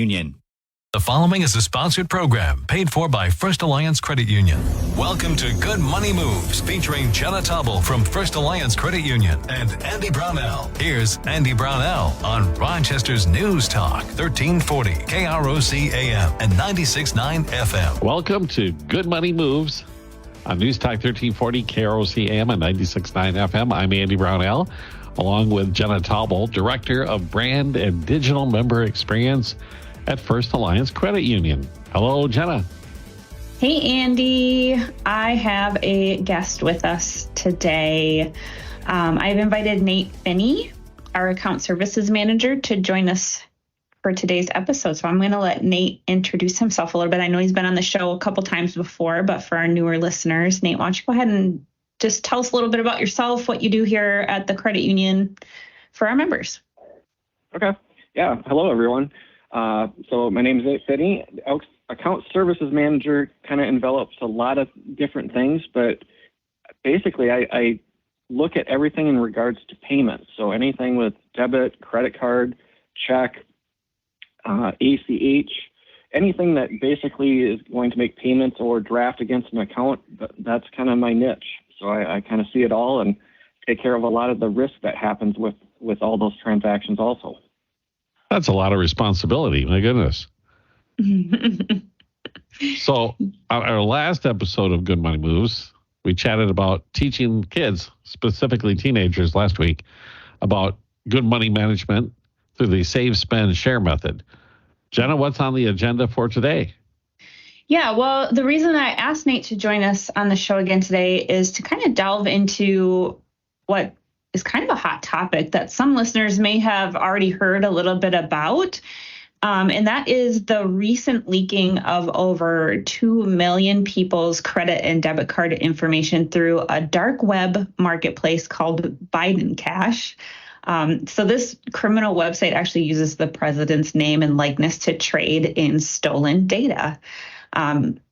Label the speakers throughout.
Speaker 1: Union.
Speaker 2: The following is a sponsored program paid for by First Alliance Credit Union. Welcome to Good Money Moves, featuring Jenna Taubel from First Alliance Credit Union and Andy Brownell. Here's Andy Brownell on Rochester's News Talk, 1340 KROC AM and 96.9 FM.
Speaker 3: Welcome to Good Money Moves on News Talk 1340 KROC AM and 96.9 FM. I'm Andy Brownell, along with Jenna Taubel, Director of Brand and Digital Member Experience at First Alliance Credit Union. Hello, Jenna.
Speaker 4: Hey, Andy. I have a guest with us today. I've invited Nate Finney, our account services manager, to join us for today's episode. So I'm going to let Nate introduce himself a little bit. I know he's been on the show a couple times before, but for our newer listeners, Nate, why don't you go ahead and just tell us a little bit about yourself, what you do here at the credit union for our members.
Speaker 5: Okay. Yeah. Hello, everyone. So my name is Nate Finney. Account services manager kind of envelops a lot of different things, but basically I look at everything in regards to payments. So anything with debit, credit card, check, ACH, anything that basically is going to make payments or draft against an account, that's kind of my niche. So I kind of see it all and take care of a lot of the risk that happens with all those transactions also.
Speaker 3: That's a lot of responsibility. My goodness. So our last episode of Good Money Moves, we chatted about teaching kids, specifically teenagers last week, about good money management through the save, spend, share method. Jenna, what's on the agenda for today?
Speaker 4: Yeah, well, the reason I asked Nate to join us on the show again today is to kind of delve into what is kind of a hot topic that some listeners may have already heard a little bit about. And that is the recent leaking of over 2 million people's credit and debit card information through a dark web marketplace called BidenCash. So this criminal website actually uses the president's name and likeness to trade in stolen data.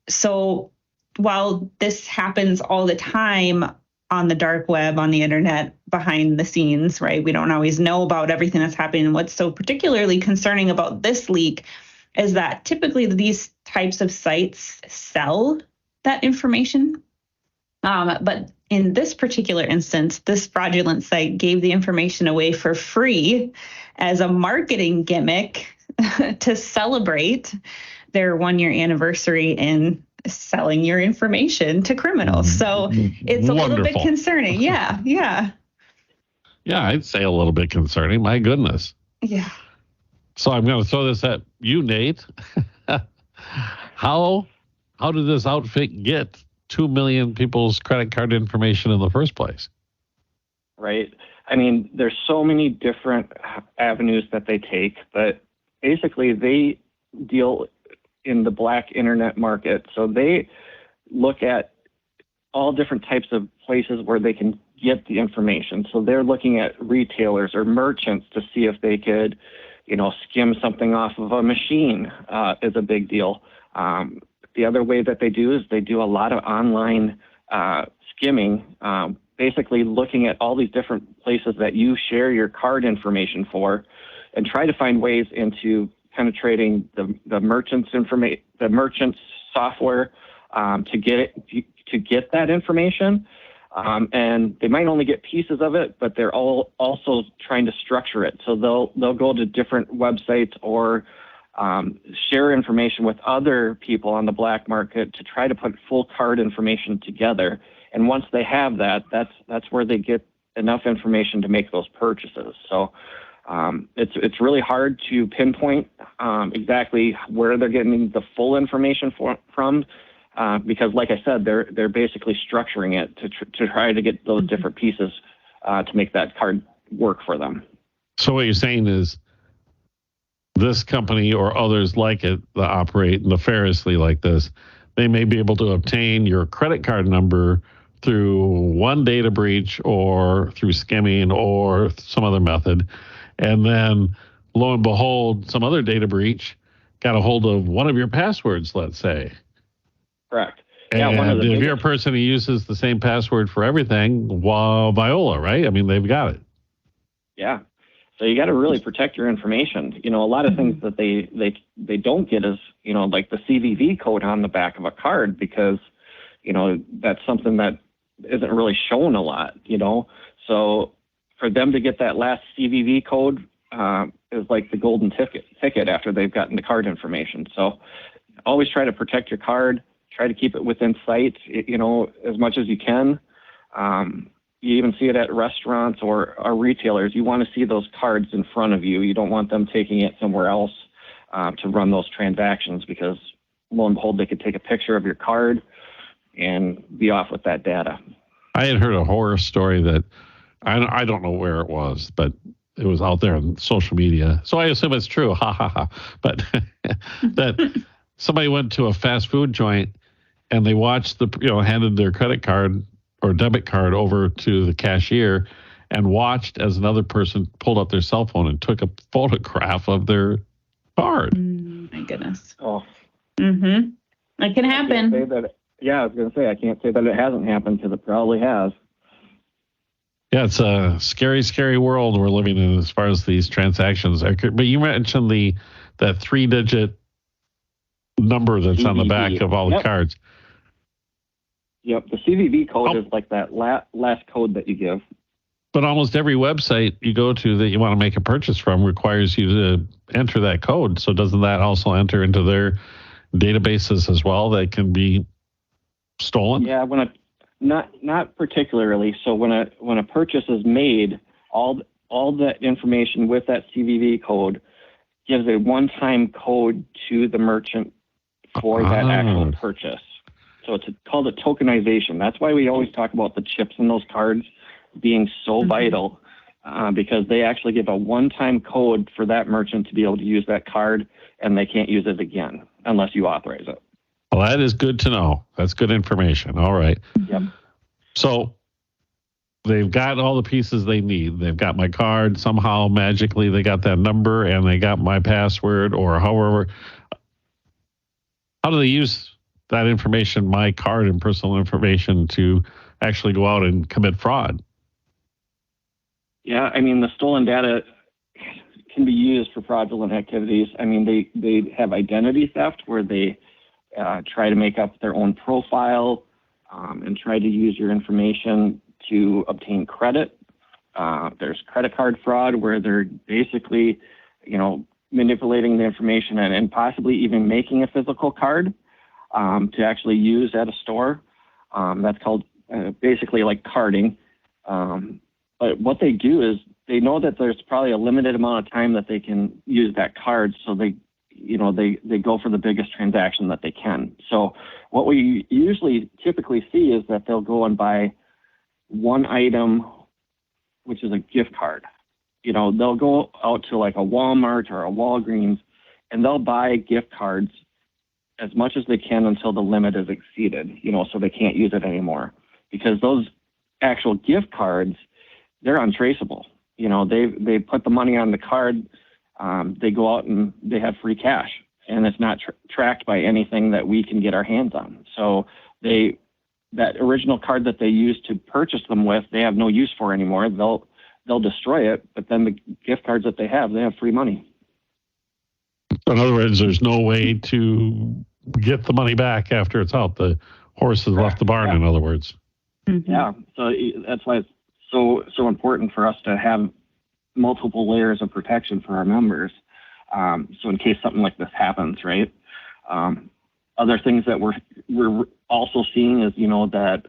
Speaker 4: So while this happens all the time on the dark web, on the internet, behind the scenes, right? We don't always know about everything that's happening. And what's so particularly concerning about this leak is that typically these types of sites sell that information. But in this particular instance, this fraudulent site gave the information away for free as a marketing gimmick to celebrate their 1-year anniversary in selling your information to criminals. So it's a little bit concerning. Yeah. Yeah,
Speaker 3: I'd say a little bit concerning. My goodness.
Speaker 4: Yeah.
Speaker 3: So I'm going to throw this at you, Nate. How did this outfit get 2 million people's credit card information in the first place?
Speaker 5: Right. I mean, there's so many different avenues that they take, but basically they deal in the black internet market. So they look at all different types of places where they can get the information. So they're looking at retailers or merchants to see if they could, skim something off of a machine is a big deal. The other way that they do is they do a lot of online skimming, basically looking at all these different places that you share your card information for and try to find ways into penetrating the merchant's software to get that information, and they might only get pieces of it, but they're all also trying to structure it. So they'll go to different websites or share information with other people on the black market to try to put full card information together. And once they have that, that's where they get enough information to make those purchases. So it's really hard to pinpoint exactly where they're getting the full information from, because, like I said, they're basically structuring it to try to get those different pieces to make that card work for them.
Speaker 3: So what you're saying is this company or others like it that operate nefariously like this, they may be able to obtain your credit card number through one data breach or through skimming or some other method. And then, lo and behold, some other data breach got a hold of one of your passwords, let's say.
Speaker 5: Correct.
Speaker 3: And if you're a person who uses the same password for everything, Viola, right? I mean, they've got it.
Speaker 5: Yeah. So you got to really protect your information. A lot of things that they don't get is, like the CVV code on the back of a card, because, that's something that isn't really shown a lot, So for them to get that last CVV code is like the golden ticket after they've gotten the card information. So always try to protect your card, try to keep it within sight, as much as you can. You even see it at restaurants or retailers. You want to see those cards in front of you. You don't want them taking it somewhere else to run those transactions, because lo and behold, they could take a picture of your card and be off with that data.
Speaker 3: I had heard a horror story that I don't know where it was, but it was out there on social media. So I assume it's true. Ha ha ha. But that somebody went to a fast food joint and they watched handed their credit card or debit card over to the cashier and watched as another person pulled up their cell phone and took a photograph of their card.
Speaker 4: My goodness.
Speaker 5: Oh.
Speaker 4: Mm-hmm. It can happen.
Speaker 5: I was going to say, I can't say that it hasn't happened, because it probably has.
Speaker 3: Yeah, it's a scary, scary world we're living in as far as these transactions. But you mentioned that 3-digit number that's on the back of all the cards.
Speaker 5: Yep, the CVV code is like that last code that you give.
Speaker 3: But almost every website you go to that you want to make a purchase from requires you to enter that code. So doesn't that also enter into their databases as well that can be stolen?
Speaker 5: Yeah, not particularly. So when a purchase is made, all that information with that CVV code gives a one-time code to the merchant for that actual purchase. So it's called a tokenization. That's why we always talk about the chips in those cards being so vital, because they actually give a one-time code for that merchant to be able to use that card, and they can't use it again unless you authorize it.
Speaker 3: Well, that is good to know. That's good information. All right.
Speaker 5: Yep.
Speaker 3: So they've got all the pieces they need. They've got my card. Somehow, magically, they got that number and they got my password, or however. How do they use that information, my card and personal information, to actually go out and commit fraud?
Speaker 5: Yeah, I mean, the stolen data can be used for fraudulent activities. I mean, they have identity theft, where they try to make up their own profile and try to use your information to obtain credit. There's credit card fraud, where they're basically, manipulating the information and possibly even making a physical card to actually use at a store. That's called basically like carding. But what they do is they know that there's probably a limited amount of time that they can use that card, so they go for the biggest transaction that they can. So what we typically see is that they'll go and buy one item, which is a gift card. They'll go out to like a Walmart or a Walgreens, and they'll buy gift cards as much as they can until the limit is exceeded, so they can't use it anymore. Because those actual gift cards, they're untraceable. They put the money on the card, they go out and they have free cash, and it's not tracked by anything that we can get our hands on. So that original card that they used to purchase them with, they have no use for anymore. They'll destroy it, but then the gift cards that they have free money.
Speaker 3: In other words, there's no way to get the money back after it's out. The horse has left the barn, in other words.
Speaker 4: Mm-hmm.
Speaker 5: Yeah, so that's why it's so important for us to have multiple layers of protection for our members. So in case something like this happens, right? Other things that we're also seeing is, that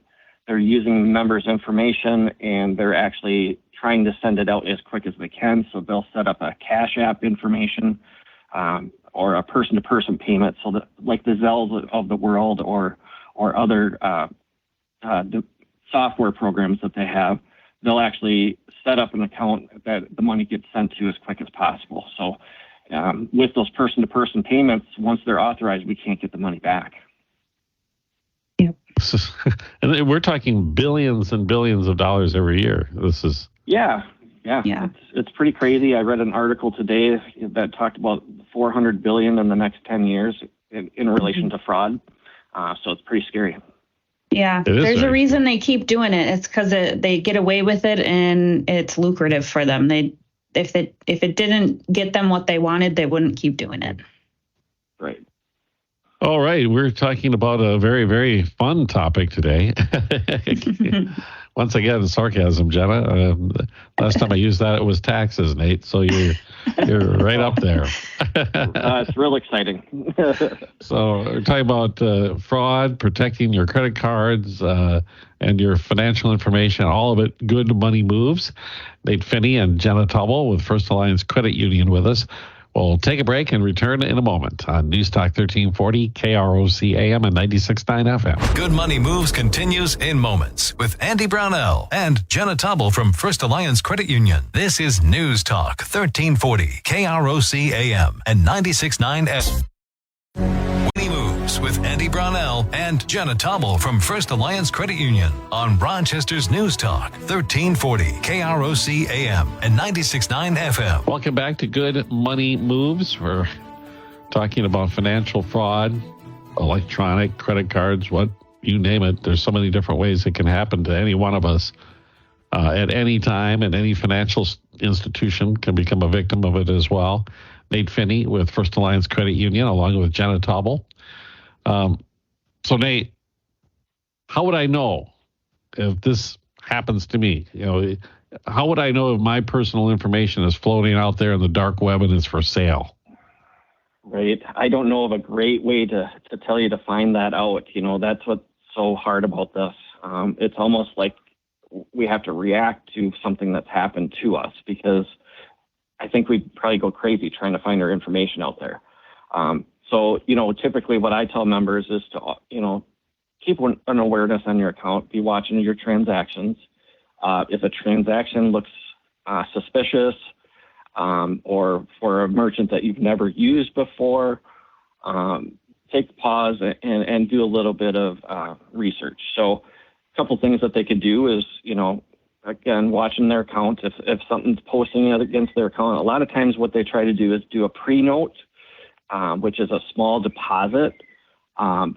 Speaker 5: they're using members' information and they're actually trying to send it out as quick as they can. So they'll set up a Cash App information or a person-to-person payment, so that like the Zells of the world or other software programs that they have, they'll actually set up an account that the money gets sent to as quick as possible. So with those person-to-person payments, once they're authorized, we can't get the money back.
Speaker 4: Yep.
Speaker 3: And we're talking billions and billions of dollars every year. This is...
Speaker 5: Yeah. It's pretty crazy. I read an article today that talked about $400 billion in the next 10 years in relation to fraud. So it's pretty scary.
Speaker 4: Yeah, there's a reason they keep doing it. It's because they get away with it and it's lucrative for them. They if it didn't get them what they wanted, they wouldn't keep doing it.
Speaker 5: Right.
Speaker 3: All right. We're talking about a very, very fun topic today. Once again, sarcasm, Jenna. Last time I used that, it was taxes, Nate. So you're right up there.
Speaker 5: It's real exciting.
Speaker 3: So we're talking about fraud, protecting your credit cards and your financial information, all of it, good money moves. Nate Finney and Jenna Taubel with First Alliance Credit Union with us. We'll take a break and return in a moment on News Talk 1340, KROC AM and 96.9 FM.
Speaker 2: Good Money Moves continues in moments with Andy Brownell and Jenna Taubel from First Alliance Credit Union. This is News Talk 1340, KROC AM and 96.9 FM. Money Moves with Andy Brownell and Jenna Taubel from First Alliance Credit Union on Rochester's News Talk 1340 KROC AM and 96.9 FM.
Speaker 3: Welcome back to Good Money Moves. We're talking about financial fraud, electronic credit cards, what you name it. There's so many different ways it can happen to any one of us at any time, and any financial institution can become a victim of it as well. Nate Finney with First Alliance Credit Union, along with Jenna Taubel. So, Nate, how would I know if this happens to me? How would I know if my personal information is floating out there in the dark web and is for sale?
Speaker 5: Right. I don't know of a great way to tell you to find that out. That's what's so hard about this. It's almost like we have to react to something that's happened to us, because I think we'd probably go crazy trying to find our information out there. So, typically what I tell members is to, keep an awareness on your account, be watching your transactions. If a transaction looks suspicious, or for a merchant that you've never used before, take a pause and do a little bit of research. So a couple things that they could do is, again, watching their account. If something's posting against their account, a lot of times what they try to do is do a pre-note, which is a small deposit,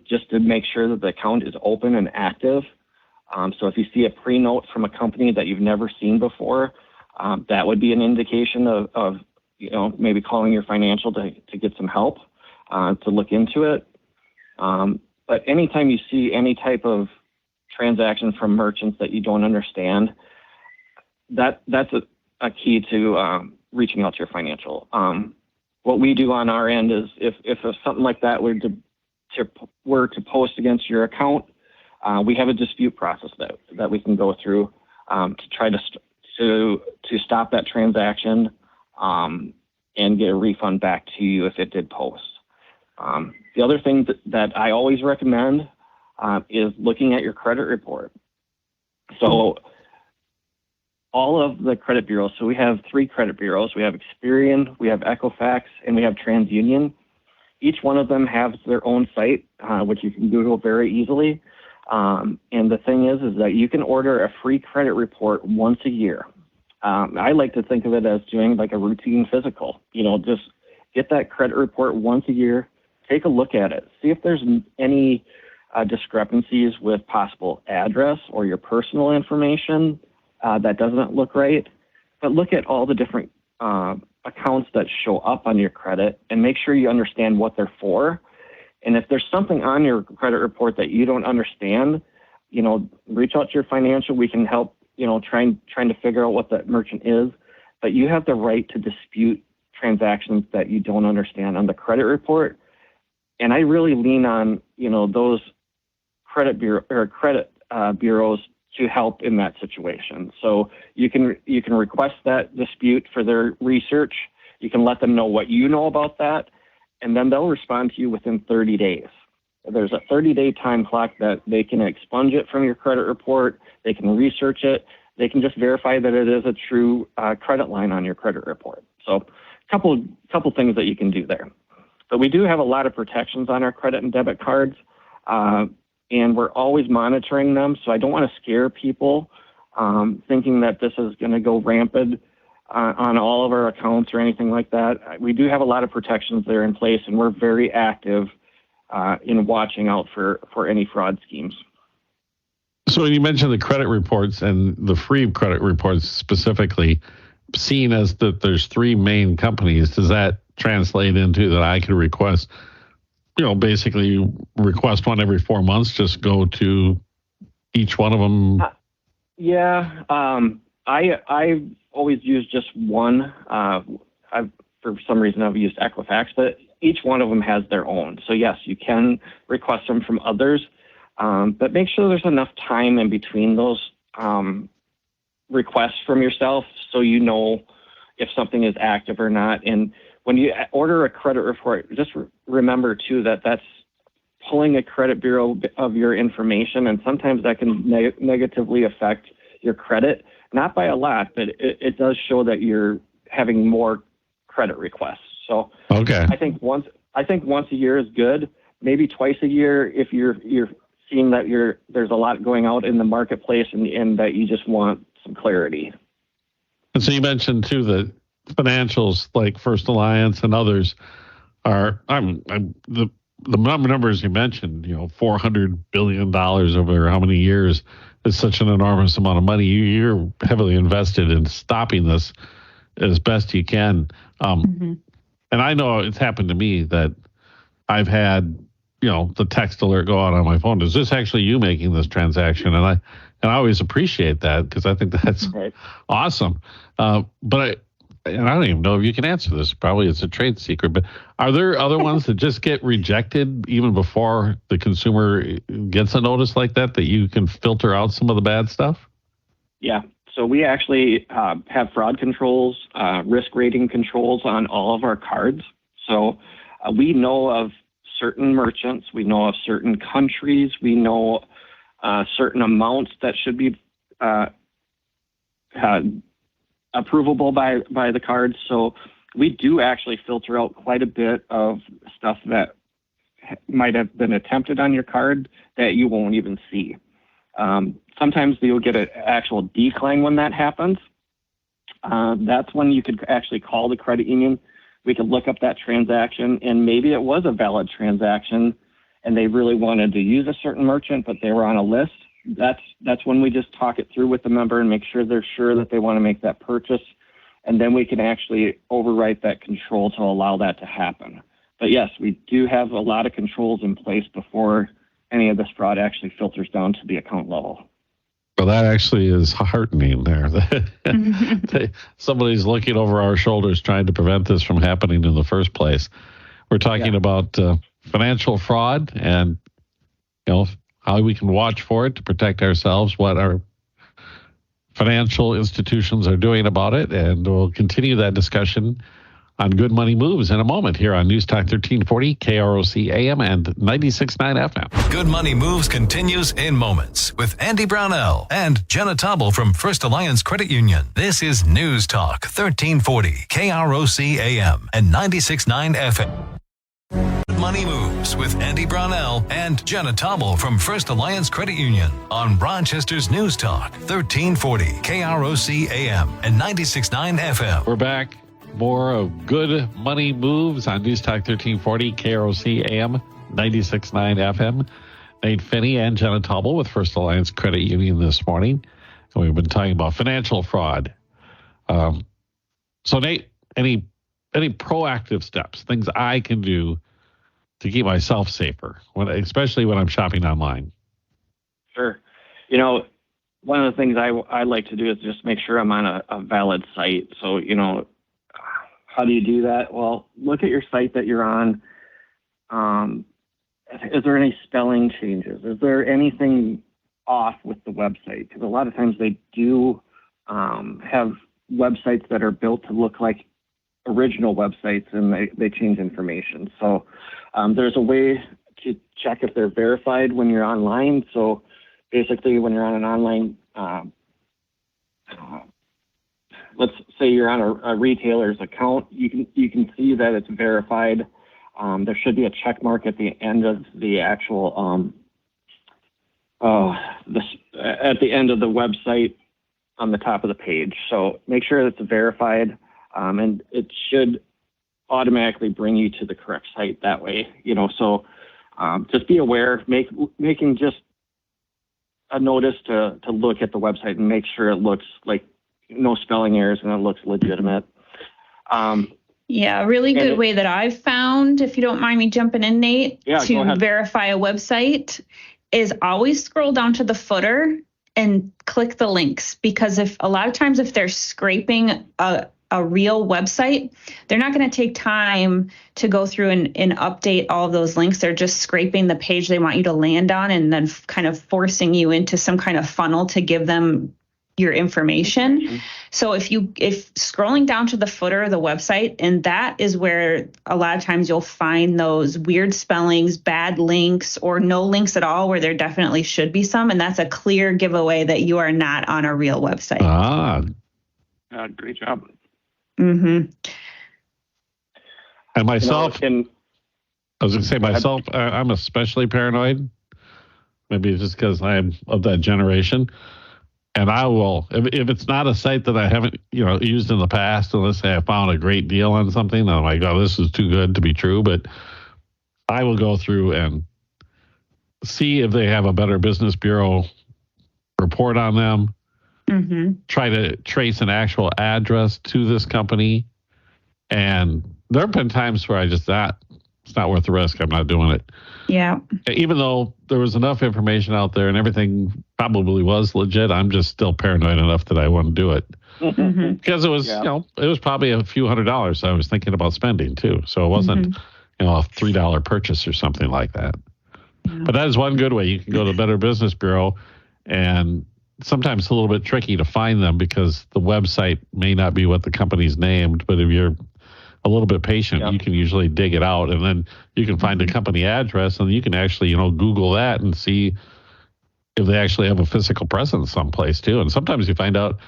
Speaker 5: just to make sure that the account is open and active. So if you see a pre-note from a company that you've never seen before, that would be an indication of maybe calling your financial to get some help, to look into it. But anytime you see any type of transaction from merchants that you don't understand, that's a key to reaching out to your financial. What we do on our end is if something like that were to post against your account, we have a dispute process that we can go through to try to stop that transaction and get a refund back to you if it did post. The other thing that I always recommend is looking at your credit report. So all of the credit bureaus, so we have 3 credit bureaus. We have Experian, we have Equifax, and we have TransUnion. Each one of them has their own site, which you can Google very easily. And the thing is that you can order a free credit report once a year. I like to think of it as doing like a routine physical. Just get that credit report once a year, take a look at it, see if there's any discrepancies with possible address or your personal information that doesn't look right. But look at all the different accounts that show up on your credit and make sure you understand what they're for. And if there's something on your credit report that you don't understand, reach out to your financial. We can help, trying to figure out what that merchant is. But you have the right to dispute transactions that you don't understand on the credit report. And I really lean on, those credit bureaus to help in that situation. So you can request that dispute for their research. You can let them know what you know about that, and then they'll respond to you within 30 days. There's a 30-day time clock that they can expunge it from your credit report. They can research it. They can just verify that it is a true credit line on your credit report. So a couple things that you can do there. But we do have a lot of protections on our credit and debit cards, and we're always monitoring them. So I don't want to scare people thinking that this is going to go rampant on all of our accounts or anything like that. We do have a lot of protections there in place, and we're very active in watching out for any fraud schemes.
Speaker 3: So when you mentioned the credit reports and the free credit reports specifically, seen as that there's three main companies, does that translate into that I could request, basically request one every 4 months, just go to each one of them?
Speaker 5: I always use just one. For some reason, I've used Equifax, but each one of them has their own. So yes, you can request them from others, but make sure there's enough time in between those requests from yourself so you know if something is active or not. And when you order a credit report, just remember too that that's pulling a credit bureau of your information, and sometimes that can negatively affect your credit. Not by a lot, but it does show that you're having more credit requests. So
Speaker 3: okay.
Speaker 5: I think once a year is good. Maybe twice a year if you're seeing that there's a lot going out in the marketplace and that you just want some clarity.
Speaker 3: And so you mentioned too that financials like First Alliance and others are the numbers you mentioned. $400 billion over how many years is such an enormous amount of money. You're heavily invested in stopping this as best you can. And I know it's happened to me that I've had, the text alert go out on my phone. Is this actually you making this transaction? And I always appreciate that because I think that's right. Awesome. But I don't even know if you can answer this. Probably it's a trade secret, but are there other ones that just get rejected even before the consumer gets a notice like that you can filter out some of the bad stuff?
Speaker 5: Yeah. So we actually have fraud controls, risk rating controls on all of our cards. So we know of certain merchants, we know of certain countries, we know certain amounts that should be approvable by the cards. So we do actually filter out quite a bit of stuff that might have been attempted on your card that you won't even see. Sometimes you'll get an actual decline when that happens. That's when you could actually call the credit union. We could look up that transaction, and maybe it was a valid transaction, and they really wanted to use a certain merchant, but they were on a list. That's when we just talk it through with the member and make sure they're sure that they want to make that purchase, and then we can actually overwrite that control to allow that to happen. But yes, we do have a lot of controls in place before any of this fraud actually filters down to the account level.
Speaker 3: Well, that actually is heartening there. Somebody's looking over our shoulders trying to prevent this from happening in the first place. We're talking about financial fraud and how we can watch for it to protect ourselves, what our financial institutions are doing about it, and we'll continue that discussion on Good Money Moves in a moment here on News Talk 1340, KROC AM and 96.9 FM.
Speaker 2: Good Money Moves continues in moments with Andy Brownell and Jenna Taubel from First Alliance Credit Union. This is News Talk 1340, KROC AM and 96.9 FM. Good Money Moves with Andy Brownell and Jenna Taubel from First Alliance Credit Union on Rochester's News Talk 1340, KROC AM and 96.9 FM.
Speaker 3: We're back. More of Good Money Moves on News Talk 1340, KROC AM, 96.9 FM. Nate Finney and Jenna Taubel with First Alliance Credit Union this morning. And we've been talking about financial fraud. So, Nate, any proactive steps, things I can do to keep myself safer, especially when I'm shopping online?
Speaker 5: Sure. One of the things I like to do is just make sure I'm on a valid site. So, how do you do that? Well, look at your site that you're on. Is there any spelling changes? Is there anything off with the website? Because a lot of times they do have websites that are built to look like original websites, and they change information. So there's a way to check if they're verified when you're online. So basically, when you're on an online let's say you're on a retailer's account, you can see that it's verified. There should be a check mark at the end of the actual at the end of the website on the top of the page. So make sure it's verified, and it should automatically bring you to the correct site that way. So just be aware, making just a notice to look at the website and make sure it looks like no spelling errors and it looks legitimate.
Speaker 4: Yeah, a really good way that I've found, if you don't mind me jumping in, Nate, to verify a website is always scroll down to the footer and click the links, because if a lot of times if they're scraping a real website, they're not going to take time to go through and update all of those links. They're just scraping the page they want you to land on and then kind of forcing you into some kind of funnel to give them your information. Mm-hmm. So if scrolling down to the footer of the website, and that is where a lot of times you'll find those weird spellings, bad links, or no links at all where there definitely should be some. And that's a clear giveaway that you are not on a real website.
Speaker 5: Great job.
Speaker 4: Mm-hmm.
Speaker 3: And myself, I was going to say myself, I'm especially paranoid. Maybe it's just because I'm of that generation. And I will, if it's not a site that I haven't, used in the past, and let's say I found a great deal on something, and I'm like, oh, this is too good to be true. But I will go through and see if they have a Better Business Bureau report on them. Mm-hmm. Try to trace an actual address to this company. And there have been times where it's not worth the risk. I'm not doing it.
Speaker 4: Yeah. Even
Speaker 3: though there was enough information out there and everything probably was legit, I'm just still paranoid enough that I wouldn't do it. Mm-hmm. Because it was, it was probably a few $100s I was thinking about spending too. So it wasn't, a $3 purchase or something like that. Yeah. But that is one good way. You can go to the Better Business Bureau, and sometimes it's a little bit tricky to find them because the website may not be what the company's named, but if you're a little bit patient, you can usually dig it out, and then you can find a company address, and you can actually, Google that and see if they actually have a physical presence someplace too. And sometimes you find out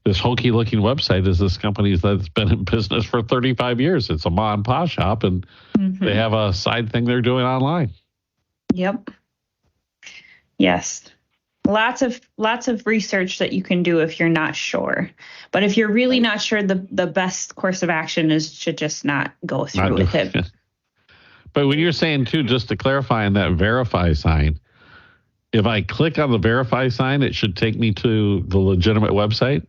Speaker 3: this hokey looking website is this company that's been in business for 35 years. It's a ma and pa shop, and they have a side thing they're doing online.
Speaker 4: Yep. Yes. Lots of research that you can do if you're not sure. But if you're really not sure, the best course of action is to just not go through with it.
Speaker 3: But when you're saying, too, just to clarify on that verify sign, if I click on the verify sign, it should take me to the legitimate website?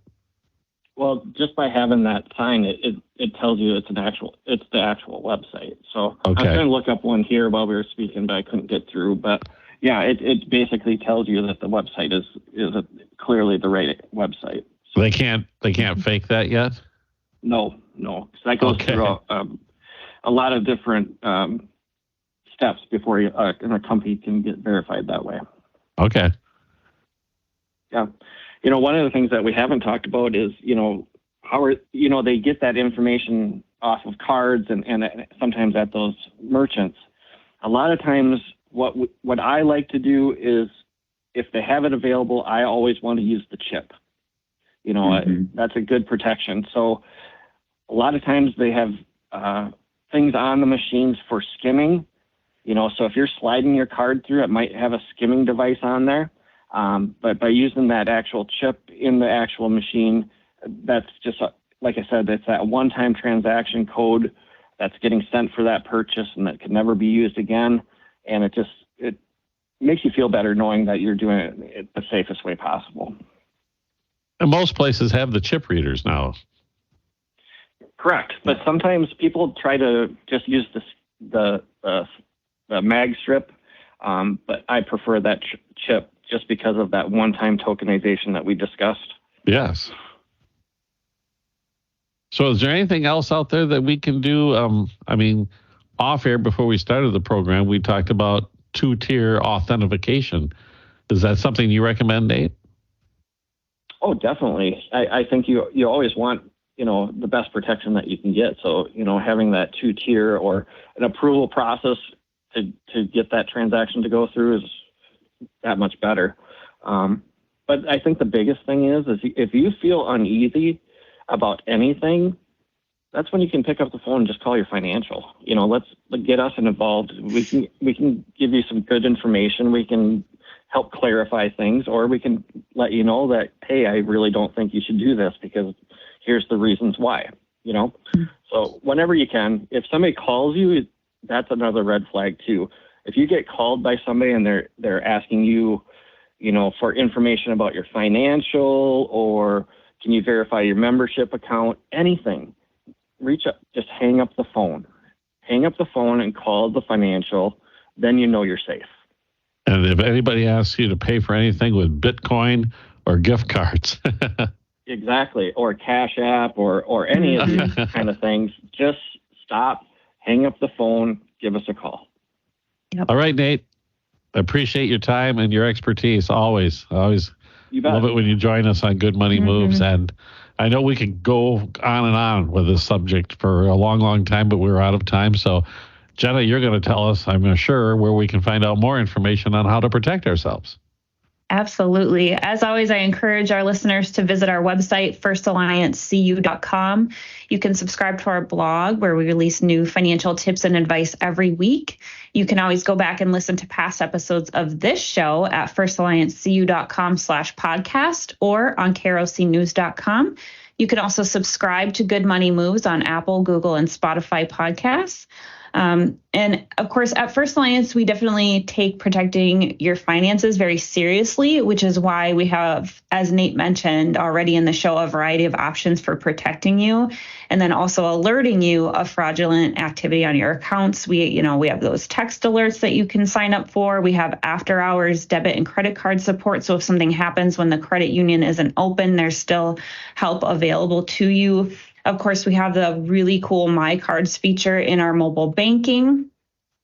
Speaker 5: Well, just by having that sign, it tells you it's the actual website. So I'm trying to look up one here while we were speaking, but I couldn't get through. But yeah, it basically tells you that the website is clearly the right website.
Speaker 3: So they can't fake that yet?
Speaker 5: No. So that goes through a lot of different steps before a company can get verified that way.
Speaker 3: Okay.
Speaker 5: Yeah. One of the things that we haven't talked about is, how they get that information off of cards and sometimes at those merchants. A lot of times what I like to do is, if they have it available, I always want to use the chip. That's a good protection. So a lot of times they have things on the machines for skimming. So if you're sliding your card through, it might have a skimming device on there. But by using that actual chip in the actual machine, that's just, like I said, it's that one-time transaction code that's getting sent for that purchase and that can never be used again. And it makes you feel better knowing that you're doing it the safest way possible.
Speaker 3: And most places have the chip readers now.
Speaker 5: Correct. But sometimes people try to just use the mag strip. But I prefer that chip just because of that one-time tokenization that we discussed.
Speaker 3: Yes. So is there anything else out there that we can do? Off air before we started the program, we talked about 2-tier authentication. Is that something you recommend, Nate?
Speaker 5: Oh, definitely. I think you always want, the best protection that you can get. So, having that 2-tier or an approval process to get that transaction to go through is that much better. But I think the biggest thing is if you feel uneasy about anything, that's when you can pick up the phone and just call your financial. Let's get us involved. We can give you some good information. We can help clarify things, or we can let you know that, hey, I really don't think you should do this because here's the reasons why. So whenever you can, if somebody calls you, that's another red flag too. If you get called by somebody and they're asking you, for information about your financial, or Can you verify your membership account? Anything. Reach up, just hang up the phone. Hang up the phone and call the financial. Then you know you're safe.
Speaker 3: And if anybody asks you to pay for anything with Bitcoin or gift cards.
Speaker 5: Exactly. Or Cash App or any of these kind of things, just stop, hang up the phone, give us a call.
Speaker 3: Yep. All right, Nate. I appreciate your time and your expertise always. I always love it when you join us on Good Money Moves. And I know we could go on and on with this subject for a long, long time, but we're out of time. So, Jenna, you're going to tell us, I'm sure, where we can find out more information on how to protect ourselves.
Speaker 4: Absolutely. As always, I encourage our listeners to visit our website, firstalliancecu.com. You can subscribe to our blog where we release new financial tips and advice every week. You can always go back and listen to past episodes of this show at firstalliancecu.com/podcast or on krocnews.com. You can also subscribe to Good Money Moves on Apple, Google, and Spotify podcasts. And of course, at First Alliance, we definitely take protecting your finances very seriously, which is why we have, as Nate mentioned already in the show, a variety of options for protecting you, and then also alerting you of fraudulent activity on your accounts. We have those text alerts that you can sign up for. We have after hours debit and credit card support. So if something happens when the credit union isn't open, there's still help available to you. Of course, we have the really cool My Cards feature in our mobile banking.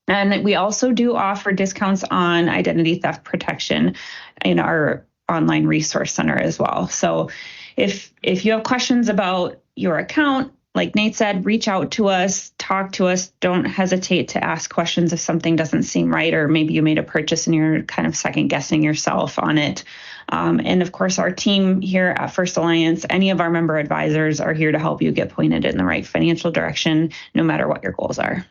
Speaker 4: And we also do offer discounts on identity theft protection in our online resource center as well. So if you have questions about your account, like Nate said, reach out to us, talk to us. Don't hesitate to ask questions if something doesn't seem right, or maybe you made a purchase and you're kind of second guessing yourself on it. And of course, our team here at First Alliance, any of our member advisors are here to help you get pointed in the right financial direction, no matter what your goals are.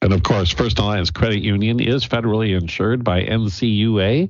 Speaker 3: And of course, First Alliance Credit Union is federally insured by NCUA